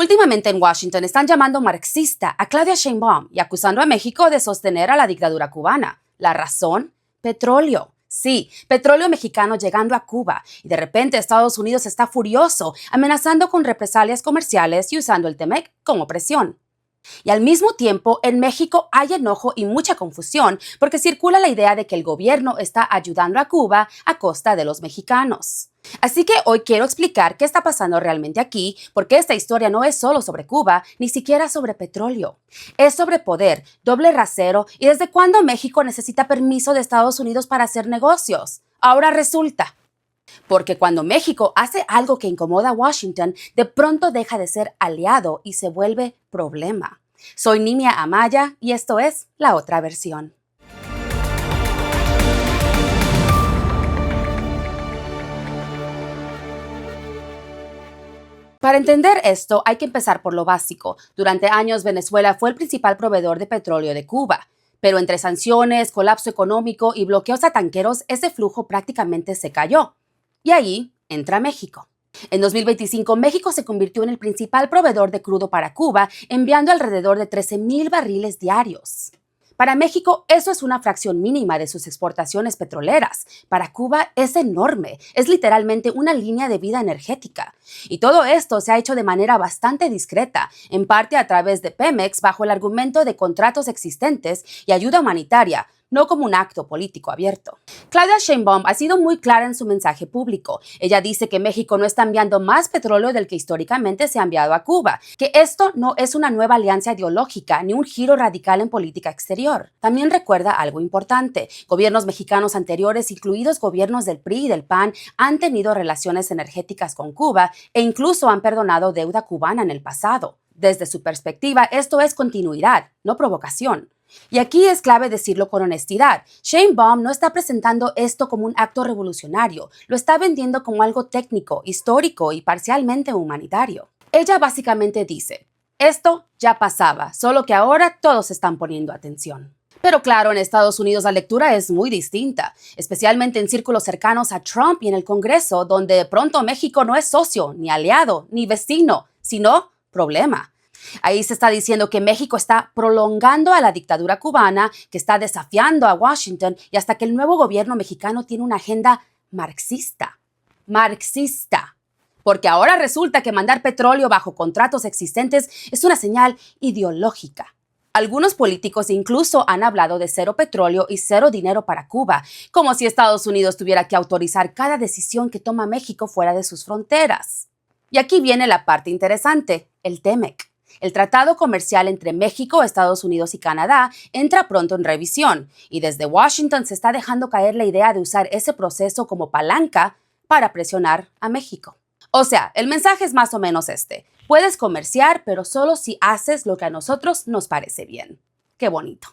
Últimamente en Washington están llamando marxista a Claudia Sheinbaum y acusando a México de sostener a la dictadura cubana. ¿La razón? Petróleo. Sí, petróleo mexicano llegando a Cuba y de repente Estados Unidos está furioso, amenazando con represalias comerciales y usando el TEMEC como presión. Y al mismo tiempo, en México hay enojo y mucha confusión porque circula la idea de que el gobierno está ayudando a Cuba a costa de los mexicanos. Así que hoy quiero explicar qué está pasando realmente aquí, porque esta historia no es solo sobre Cuba, ni siquiera sobre petróleo. Es sobre poder, doble rasero y desde cuándo México necesita permiso de Estados Unidos para hacer negocios. Ahora resulta. Porque cuando México hace algo que incomoda a Washington, de pronto deja de ser aliado y se vuelve problema. Soy Nimia Amaya y esto es La Otra Versión. Para entender esto, hay que empezar por lo básico. Durante años, Venezuela fue el principal proveedor de petróleo de Cuba. Pero entre sanciones, colapso económico y bloqueos a tanqueros, ese flujo prácticamente se cayó. Y ahí entra México. En 2025, México se convirtió en el principal proveedor de crudo para Cuba, enviando alrededor de 13,000 barriles diarios. Para México, eso es una fracción mínima de sus exportaciones petroleras. Para Cuba es enorme, es literalmente una línea de vida energética. Y todo esto se ha hecho de manera bastante discreta, en parte a través de Pemex bajo el argumento de contratos existentes y ayuda humanitaria, no como un acto político abierto. Claudia Sheinbaum ha sido muy clara en su mensaje público. Ella dice que México no está enviando más petróleo del que históricamente se ha enviado a Cuba, que esto no es una nueva alianza ideológica ni un giro radical en política exterior. También recuerda algo importante. Gobiernos mexicanos anteriores, incluidos gobiernos del PRI y del PAN, han tenido relaciones energéticas con Cuba e incluso han perdonado deuda cubana en el pasado. Desde su perspectiva, esto es continuidad, no provocación. Y aquí es clave decirlo con honestidad. Sheinbaum no está presentando esto como un acto revolucionario, lo está vendiendo como algo técnico, histórico y parcialmente humanitario. Ella básicamente dice, esto ya pasaba, solo que ahora todos están poniendo atención. Pero claro, en Estados Unidos la lectura es muy distinta, especialmente en círculos cercanos a Trump y en el Congreso, donde de pronto México no es socio, ni aliado, ni vecino, sino problema. Ahí se está diciendo que México está prolongando a la dictadura cubana, que está desafiando a Washington y hasta que el nuevo gobierno mexicano tiene una agenda marxista. Marxista. Porque ahora resulta que mandar petróleo bajo contratos existentes es una señal ideológica. Algunos políticos incluso han hablado de cero petróleo y cero dinero para Cuba, como si Estados Unidos tuviera que autorizar cada decisión que toma México fuera de sus fronteras. Y aquí viene la parte interesante, el TEMEC. El tratado comercial entre México, Estados Unidos y Canadá entra pronto en revisión y desde Washington se está dejando caer la idea de usar ese proceso como palanca para presionar a México. O sea, el mensaje es más o menos este. Puedes comerciar, pero solo si haces lo que a nosotros nos parece bien. Qué bonito.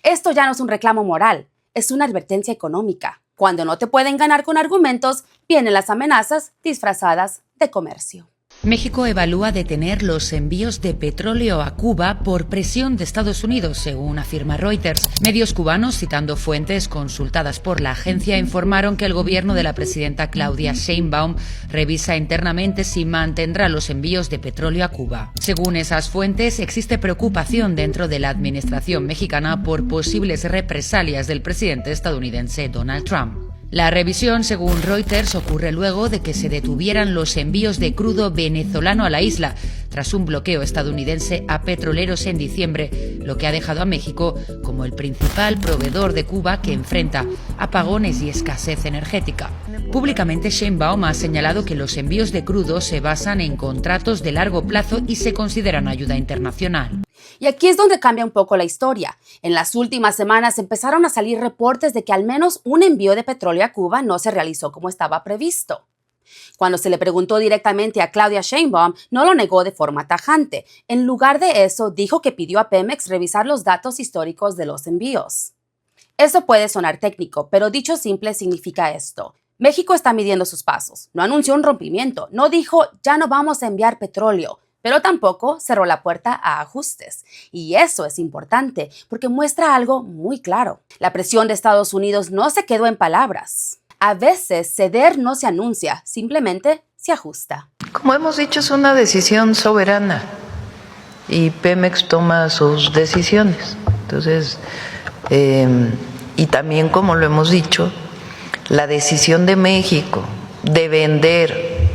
Esto ya no es un reclamo moral, es una advertencia económica. Cuando no te pueden ganar con argumentos, vienen las amenazas disfrazadas de comercio. México evalúa detener los envíos de petróleo a Cuba por presión de Estados Unidos, según afirma Reuters. Medios cubanos, citando fuentes consultadas por la agencia, informaron que el gobierno de la presidenta Claudia Sheinbaum revisa internamente si mantendrá los envíos de petróleo a Cuba. Según esas fuentes, existe preocupación dentro de la administración mexicana por posibles represalias del presidente estadounidense Donald Trump. La revisión, según Reuters, ocurre luego de que se detuvieran los envíos de crudo venezolano a la isla, tras un bloqueo estadounidense a petroleros en diciembre, lo que ha dejado a México como el principal proveedor de Cuba que enfrenta apagones y escasez energética. Públicamente, Sheinbaum ha señalado que los envíos de crudo se basan en contratos de largo plazo y se consideran ayuda internacional. Y aquí es donde cambia un poco la historia. En las últimas semanas empezaron a salir reportes de que al menos un envío de petróleo a Cuba no se realizó como estaba previsto. Cuando se le preguntó directamente a Claudia Sheinbaum, no lo negó de forma tajante. En lugar de eso, dijo que pidió a Pemex revisar los datos históricos de los envíos. Eso puede sonar técnico, pero dicho simple significa esto. México está midiendo sus pasos. No anunció un rompimiento. No dijo, ya no vamos a enviar petróleo. Pero tampoco cerró la puerta a ajustes. Y eso es importante porque muestra algo muy claro. La presión de Estados Unidos no se quedó en palabras. A veces ceder no se anuncia, simplemente se ajusta. Como hemos dicho, es una decisión soberana y Pemex toma sus decisiones. Entonces, y también, como lo hemos dicho, la decisión de México de vender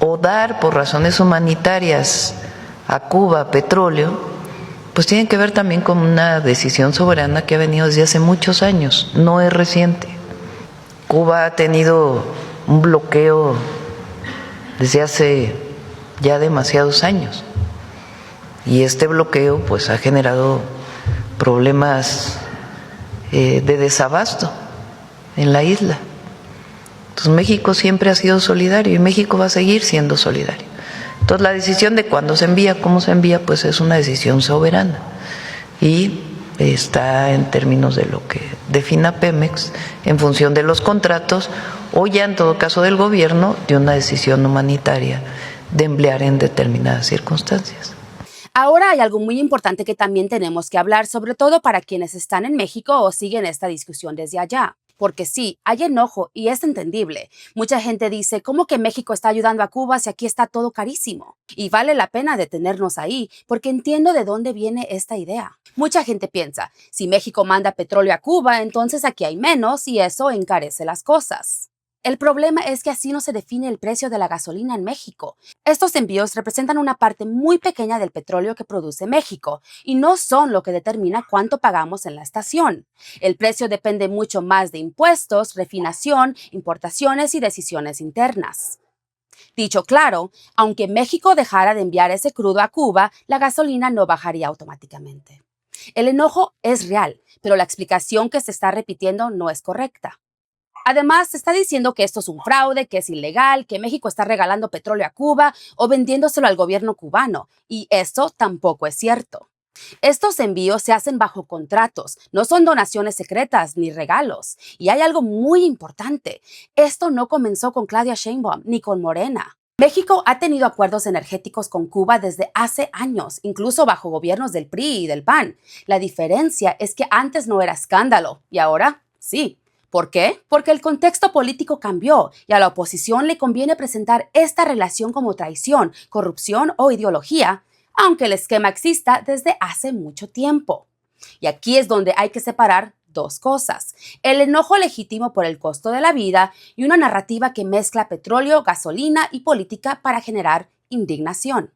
o dar por razones humanitarias a Cuba petróleo, pues tiene que ver también con una decisión soberana que ha venido desde hace muchos años, no es reciente. Cuba ha tenido un bloqueo desde hace ya demasiados años y este bloqueo pues ha generado problemas de desabasto en la isla. Entonces México siempre ha sido solidario y México va a seguir siendo solidario. Entonces la decisión de cuándo se envía, cómo se envía, pues es una decisión soberana y está en términos de lo que defina Pemex en función de los contratos o ya en todo caso del gobierno de una decisión humanitaria de emplear en determinadas circunstancias. Ahora hay algo muy importante que también tenemos que hablar, sobre todo para quienes están en México o siguen esta discusión desde allá. Porque sí, hay enojo y es entendible. Mucha gente dice, ¿cómo que México está ayudando a Cuba si aquí está todo carísimo? Y vale la pena detenernos ahí, porque entiendo de dónde viene esta idea. Mucha gente piensa, si México manda petróleo a Cuba, entonces aquí hay menos y eso encarece las cosas. El problema es que así no se define el precio de la gasolina en México. Estos envíos representan una parte muy pequeña del petróleo que produce México y no son lo que determina cuánto pagamos en la estación. El precio depende mucho más de impuestos, refinación, importaciones y decisiones internas. Dicho claro, aunque México dejara de enviar ese crudo a Cuba, la gasolina no bajaría automáticamente. El enojo es real, pero la explicación que se está repitiendo no es correcta. Además, se está diciendo que esto es un fraude, que es ilegal, que México está regalando petróleo a Cuba o vendiéndoselo al gobierno cubano, y esto tampoco es cierto. Estos envíos se hacen bajo contratos, no son donaciones secretas ni regalos. Y hay algo muy importante, esto no comenzó con Claudia Sheinbaum ni con Morena. México ha tenido acuerdos energéticos con Cuba desde hace años, incluso bajo gobiernos del PRI y del PAN. La diferencia es que antes no era escándalo, y ahora sí. ¿Por qué? Porque el contexto político cambió y a la oposición le conviene presentar esta relación como traición, corrupción o ideología, aunque el esquema exista desde hace mucho tiempo. Y aquí es donde hay que separar dos cosas: el enojo legítimo por el costo de la vida y una narrativa que mezcla petróleo, gasolina y política para generar indignación.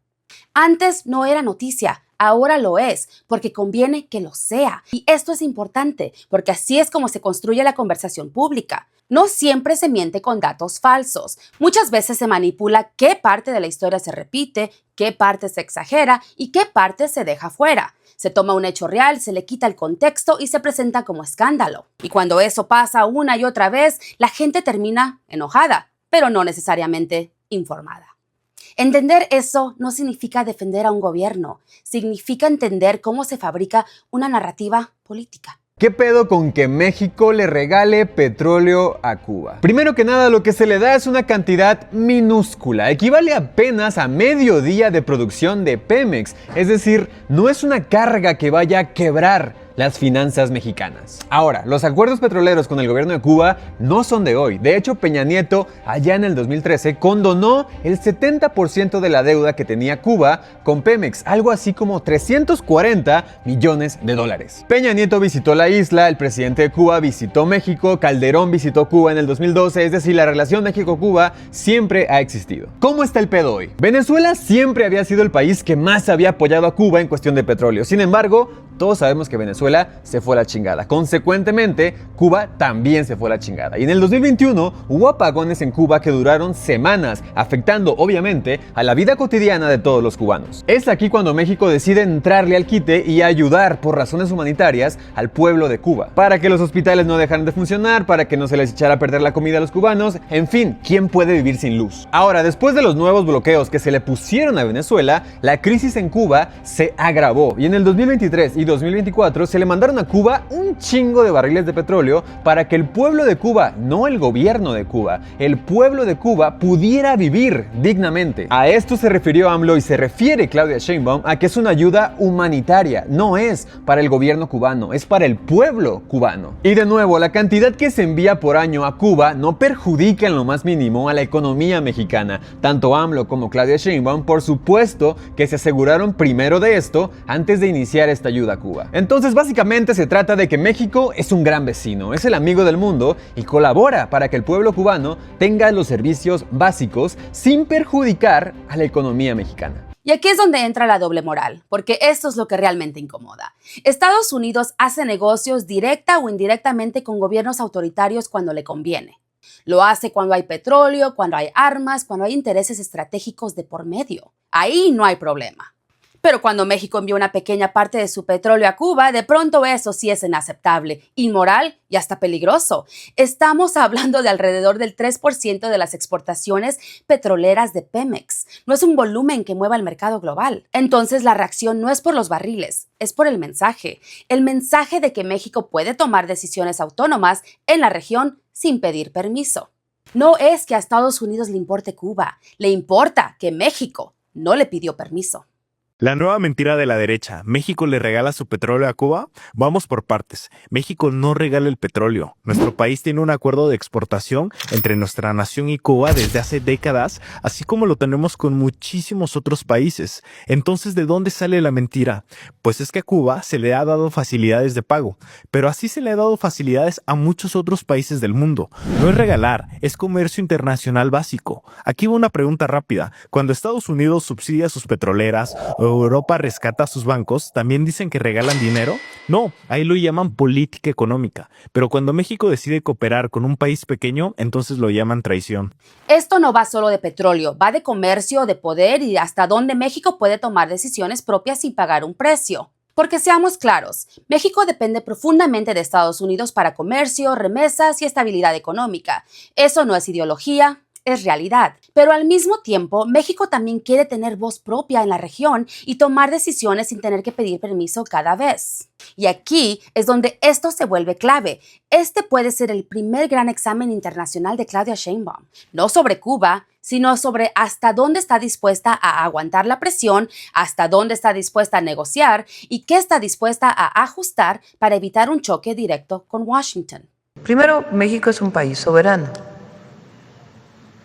Antes no era noticia, ahora lo es, porque conviene que lo sea. Y esto es importante, porque así es como se construye la conversación pública. No siempre se miente con datos falsos. Muchas veces se manipula qué parte de la historia se repite, qué parte se exagera y qué parte se deja fuera. Se toma un hecho real, se le quita el contexto y se presenta como escándalo. Y cuando eso pasa una y otra vez, la gente termina enojada, pero no necesariamente informada. Entender eso no significa defender a un gobierno, significa entender cómo se fabrica una narrativa política. ¿Qué pedo con que México le regale petróleo a Cuba? Primero que nada, lo que se le da es una cantidad minúscula, equivale apenas a medio día de producción de Pemex, es decir, no es una carga que vaya a quebrar las finanzas mexicanas. Ahora, los acuerdos petroleros con el gobierno de Cuba no son de hoy. De hecho, Peña Nieto, allá en el 2013, condonó el 70% de la deuda que tenía Cuba con Pemex, algo así como $340 millones. Peña Nieto visitó la isla, el presidente de Cuba visitó México, Calderón visitó Cuba en el 2012, es decir, la relación México-Cuba siempre ha existido. ¿Cómo está el pedo hoy? Venezuela siempre había sido el país que más había apoyado a Cuba en cuestión de petróleo. Sin embargo, todos sabemos que Venezuela se fue a la chingada. Consecuentemente, Cuba también se fue a la chingada. Y en el 2021 hubo apagones en Cuba que duraron semanas, afectando obviamente a la vida cotidiana de todos los cubanos. Es aquí cuando México decide entrarle al quite y ayudar por razones humanitarias al pueblo de Cuba, para que los hospitales no dejaran de funcionar, para que no se les echara a perder la comida a los cubanos, en fin, ¿quién puede vivir sin luz? Ahora, después de los nuevos bloqueos que se le pusieron a Venezuela, la crisis en Cuba se agravó y en el 2023 y 2024 se le mandaron a Cuba un chingo de barriles de petróleo para que el pueblo de Cuba, no el gobierno de Cuba, el pueblo de Cuba pudiera vivir dignamente. A esto se refirió AMLO y se refiere Claudia Sheinbaum a que es una ayuda humanitaria, no es para el gobierno cubano, es para el pueblo cubano. Y de nuevo, la cantidad que se envía por año a Cuba no perjudica en lo más mínimo a la economía mexicana. Tanto AMLO como Claudia Sheinbaum, por supuesto que se aseguraron primero de esto antes de iniciar esta ayuda a Cuba. Entonces, básicamente se trata de que México es un gran vecino, es el amigo del mundo y colabora para que el pueblo cubano tenga los servicios básicos sin perjudicar a la economía mexicana. Y aquí es donde entra la doble moral, porque esto es lo que realmente incomoda. Estados Unidos hace negocios directa o indirectamente con gobiernos autoritarios cuando le conviene. Lo hace cuando hay petróleo, cuando hay armas, cuando hay intereses estratégicos de por medio. Ahí no hay problema. Pero cuando México envió una pequeña parte de su petróleo a Cuba, de pronto eso sí es inaceptable, inmoral y hasta peligroso. Estamos hablando de alrededor del 3% de las exportaciones petroleras de Pemex. No es un volumen que mueva el mercado global. Entonces la reacción no es por los barriles, es por el mensaje. El mensaje de que México puede tomar decisiones autónomas en la región sin pedir permiso. No es que a Estados Unidos le importe Cuba, le importa que México no le pidió permiso. La nueva mentira de la derecha, ¿México le regala su petróleo a Cuba? Vamos por partes. México no regala el petróleo. Nuestro país tiene un acuerdo de exportación entre nuestra nación y Cuba desde hace décadas, así como lo tenemos con muchísimos otros países. Entonces, ¿de dónde sale la mentira? Pues es que a Cuba se le ha dado facilidades de pago, pero así se le ha dado facilidades a muchos otros países del mundo. No es regalar, es comercio internacional básico. Aquí va una pregunta rápida. Cuando Estados Unidos subsidia sus petroleras o Europa rescata a sus bancos, ¿también dicen que regalan dinero? No, ahí lo llaman política económica. Pero cuando México decide cooperar con un país pequeño, entonces lo llaman traición. Esto no va solo de petróleo, va de comercio, de poder y hasta dónde México puede tomar decisiones propias sin pagar un precio. Porque seamos claros, México depende profundamente de Estados Unidos para comercio, remesas y estabilidad económica. Eso no es ideología, es realidad. Pero al mismo tiempo, México también quiere tener voz propia en la región y tomar decisiones sin tener que pedir permiso cada vez. Y aquí es donde esto se vuelve clave. Este puede ser el primer gran examen internacional de Claudia Sheinbaum. No sobre Cuba, sino sobre hasta dónde está dispuesta a aguantar la presión, hasta dónde está dispuesta a negociar y qué está dispuesta a ajustar para evitar un choque directo con Washington. Primero, México es un país soberano.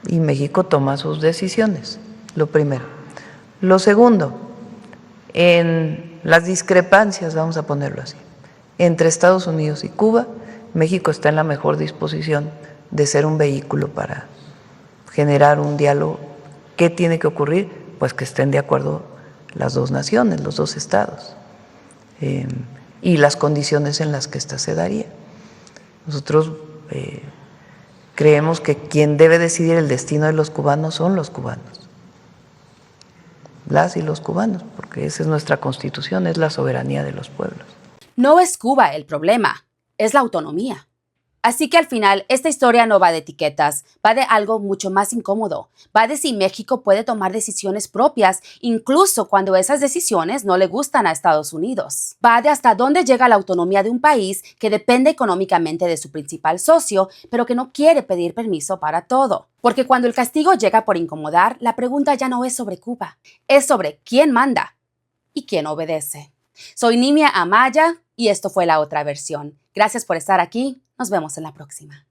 Y México toma sus decisiones, lo primero. Lo segundo, en las discrepancias, vamos a ponerlo así, entre Estados Unidos y Cuba, México está en la mejor disposición de ser un vehículo para generar un diálogo. ¿Qué tiene que ocurrir? Pues que estén de acuerdo las dos naciones, los dos estados, y las condiciones en las que ésta se daría. Nosotros creemos que quien debe decidir el destino de los cubanos son los cubanos, las y los cubanos, porque esa es nuestra constitución, es la soberanía de los pueblos. No es Cuba el problema, es la autonomía. Así que al final, esta historia no va de etiquetas, va de algo mucho más incómodo. Va de si México puede tomar decisiones propias, incluso cuando esas decisiones no le gustan a Estados Unidos. Va de hasta dónde llega la autonomía de un país que depende económicamente de su principal socio, pero que no quiere pedir permiso para todo. Porque cuando el castigo llega por incomodar, la pregunta ya no es sobre Cuba, es sobre quién manda y quién obedece. Soy Nimia Amaya y esto fue La Otra Versión. Gracias por estar aquí. Nos vemos en la próxima.